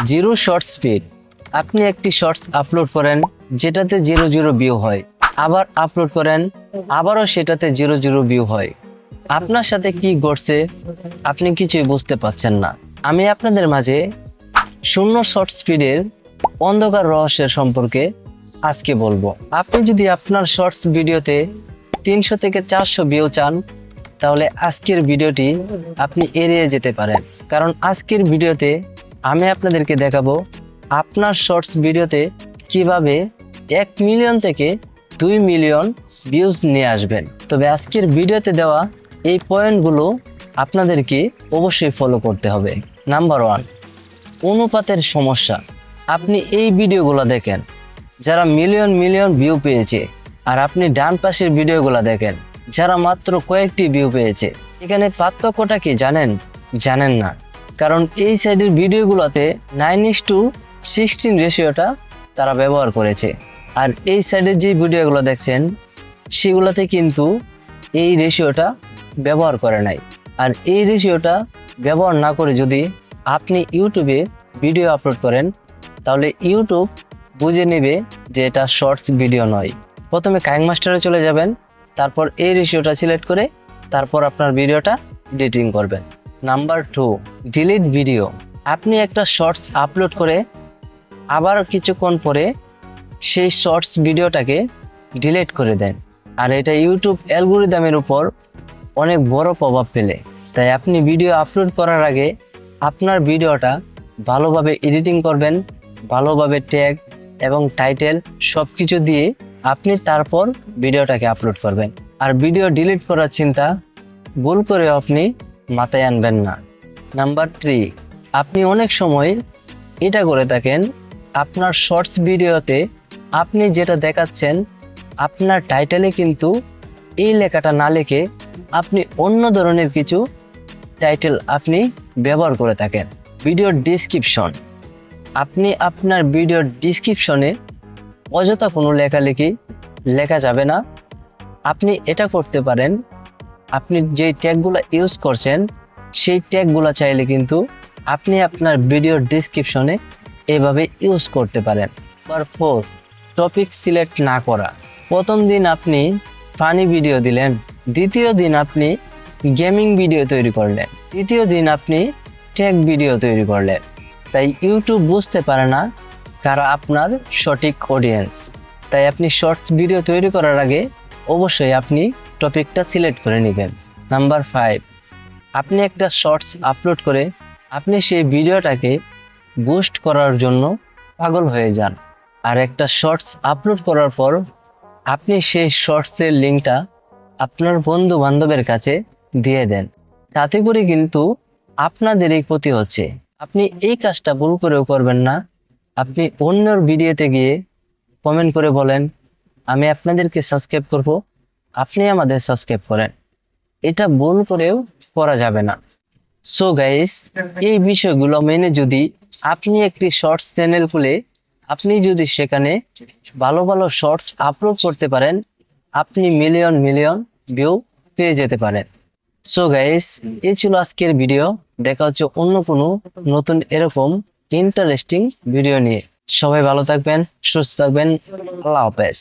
Zero short speed. আপনি একটি shorts upload করেন যেটাতে 0 ভিউ হয়, আবার আপলোড করেন আবারও সেটাতে 0 ভিউ হয়। আপনার সাথে কি ঘটছে আপনি কিছুই বুঝতে পারছেন না। আমি আপনাদের মাঝে শূন্য শর্ট স্পিডের অন্ধকার রহস্যের সম্পর্কে আজকে বলবো। আপনি যদি আপনার শর্টস ভিডিওতে 300 থেকে 400 ভিউ চান, তাহলে আজকের ভিডিওটি আপনি এড়িয়ে যেতে পারেন। কারণ আজকের ভিডিওতে আমি আপনাদেরকে দেখাবো আপনার শর্টস ভিডিওতে কিভাবে 1 মিলিয়ন থেকে 2 মিলিয়ন ভিউজ নিয়ে আসবেন। তবে আজকের ভিডিওতে দেওয়া এই পয়েন্টগুলো আপনাদেরকে অবশ্যই ফলো করতে হবে। নাম্বার 1, অনুপাতের সমস্যা। আপনি এই ভিডিওগুলো দেখেন যারা মিলিয়ন ভিউ পেয়েছে, আর আপনি ডান পাশের ভিডিওগুলো দেখেন যারা মাত্র কয়েকটি ভিউ পেয়েছে। এখানে পার্থক্যটা কি জানেন না। কারণ এই সাইডের ভিডিওগুলোতে 9:16 রেশিওটা তারা ব্যবহার করেছে, আর এই সাইডের যে ভিডিওগুলো দেখছেন সেগুলোতে কিন্তু এই রেশিওটা ব্যবহার করে নাই। আর এই রেশিওটা ব্যবহার না করে যদি আপনি ইউটিউবে ভিডিও আপলোড করেন, তাহলে ইউটিউব বুঝে নেবে যে এটা শর্টস ভিডিও নয়। প্রথমে কাইনমাস্টারে চলে যাবেন, তারপর এই রেশিওটা সিলেক্ট করে তারপর আপনার ভিডিওটা এডিটিং করবেন। Number 2, delete video. আপনি একটা শর্টস আপলোড করে আবার কিছুক্ষণ পরে সেই শর্টস ভিডিওটাকে ডিলিট করে দেন, আর এটা ইউটিউব অ্যালগরিদমের উপর অনেক বড় প্রভাব ফেলে। তাই আপনি ভিডিও আপলোড করার আগে আপনার ভিডিওটা ভালোভাবে এডিটিং করবেন, ভালোভাবে ট্যাগ এবং টাইটেল সব কিছু দিয়ে আপনি তারপর ভিডিওটাকে আপলোড করবেন। আর ভিডিও ডিলিট করার চিন্তা ভুল করে আপনি মাথায় আনবেন না। নাম্বার 3, আপনি অনেক সময় এটা করে থাকেন, আপনার শর্টস ভিডিওতে আপনি যেটা দেখাচ্ছেন আপনার টাইটেলে কিন্তু এই লেখাটা না লিখে আপনি অন্য ধরনের কিছু টাইটেল আপনি ব্যবহার করে থাকেন। ভিডিওর ডিসক্রিপশন, আপনি আপনার ভিডিওর ডিসক্রিপশনে অযথা কোনো লেখালেখি লেখা যাবে না। আপনি এটা করতে পারেন, আপনি যে ট্যাগগুলো ইউজ করছেন সেই ট্যাগগুলো চাইলে কিন্তু আপনি আপনার ভিডিওর ডিসক্রিপশনে এভাবে ইউজ করতে পারেন। নাম্বার 4, টপিক সিলেক্ট না করা। প্রথম দিন আপনি ফানি ভিডিও দিলেন, দ্বিতীয় দিন আপনি গেমিং ভিডিও তৈরি করলেন, তৃতীয় দিন আপনি টেক ভিডিও তৈরি করলেন। তাই ইউটিউব বুঝতে পারে না কারা আপনার সঠিক অডিয়েন্স। তাই আপনি শর্টস ভিডিও তৈরি করার আগে অবশ্যই আপনি টপিকটা সিলেক্ট করে নেবেন। নাম্বার 5, আপনি একটা শর্টস আপলোড করে আপনি সেই ভিডিওটাকে বুস্ট করার জন্য পাগল হয়ে যান, আর একটা শর্টস আপলোড করার পর আপনি সেই শর্টসের লিঙ্কটা আপনার বন্ধু বান্ধবের কাছে দিয়ে দেন। তাতে করে কিন্তু আপনাদেরই ক্ষতি হচ্ছে। আপনি এই কাজটা ভুল করেও করবেন না। আপনি অন্যর ভিডিওতে গিয়ে কমেন্ট করে বলেন আমি আপনাদেরকে সাবস্ক্রাইব করব, আপনি আমাদের সাবস্ক্রাইব করেন। এটা ভুল করেও করা যাবে না। সো গাইস, এই বিষয়গুলো মেনে যদি আপনি একটি শর্টস চ্যানেল খুলে আপনি যদি সেখানে ভালো ভালো শর্টস আপলোড করতে পারেন, আপনি মিলিয়ন ভিউ পেয়ে যেতে পারেন। সো গাইস, এই ছিল আজকের ভিডিও। দেখা হচ্ছে অন্য কোনো নতুন এরকম ইন্টারেস্টিং ভিডিও নিয়ে। সবাই ভালো থাকবেন, সুস্থ থাকবেন। আল্লাহ হাফেজ।